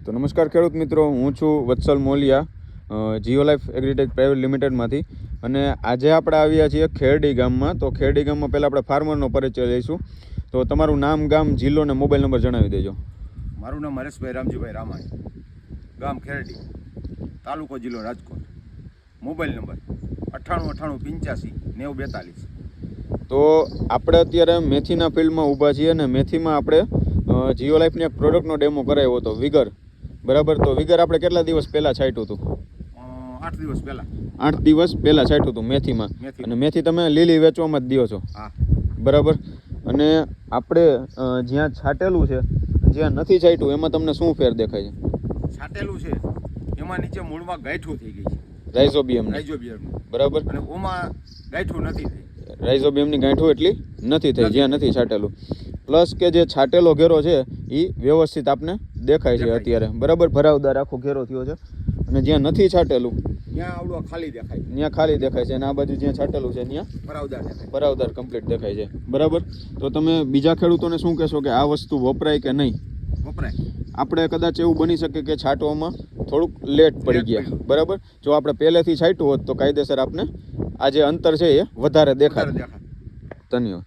તો નમસ્કાર ખેડૂત મિત્રો, હું છું Vatsal Moliya Jio life agritech private લિમિટેડમાંથી. અને આજે આપણે આવ્યા છીએ ખેરડી ગામમાં. તો ખેરડી ગામમાં પહેલાં આપણે ફાર્મરનો પરિચય લઈશું. તો તમારું નામ, ગામ, જિલ્લો અને મોબાઈલ નંબર જણાવી દેજો. મારું નામ હરેશભાઈ રામજીભાઈ રામાણી, ગામ ખેરડી, તાલુકો જિલ્લો રાજકોટ. Mobile number 9898859042. તો આપણે અત્યારે મેથીના ફિલ્ડમાં ઊભા છીએ અને મેથીમાં આપણે જીઓ લાઈફની એક પ્રોડક્ટનો ડેમો કરાવ્યો હતો, વિગર. બરાબર. તો વિગર આપણે કેટલા દિવસ પહેલાં છાંટ્યું હતું? 8 દિવસ પહેલાં. 8 દિવસ પહેલાં છાંટ્યું હતું મેથીમાં. અને મેથી તમે લીલી વેચવામાં જ દો છો? હા. બરાબર. અને આપણે જ્યાં છાંટેલું છે, જ્યાં નથી છાંટ્યું, એમાં તમને શું ફેર દેખાય છે? છાંટેલું છે એમાં નીચે મૂળમાં ગાંઠું થઈ ગઈ છે, રાઇઝોબિયમ. બરાબર. અને ઓમાં ગાંઠું નથી થઈ. રાઇઝોબિયમની ગાંઠું એટલી નથી થઈ જ્યાં નથી છાંટેલું. પ્લસ કે જે છાંટેલો ઘેરો છે એ વ્યવસ્થિત આપને દેખાય છે અત્યારે. બરાબર. ભરાવદાર આખો ઘેરો થયો છે. અને જ્યાં નથી છાંટેલું ત્યાં આવડો ખાલી દેખાય, ત્યાં ખાલી દેખાય છે. અને આ બાજુ જ્યાં છાંટેલું છે ત્યાં ભરાવદાર કમ્પ્લીટ દેખાય છે. બરાબર. તો તમે બીજા ખેડૂતોને શું કહેશો કે આ વસ્તુ વપરાય કે નહીં? વપરાય. આપણે કદાચ એવું બની શકે કે છાંટવામાં થોડુંક લેટ પડી ગયા. બરાબર. જો આપણે પહેલેથી છાંટ્યું હોત તો કાયદેસર આપને આ જે અંતર છે એ વધારે દેખાય. ધન્યવાદ.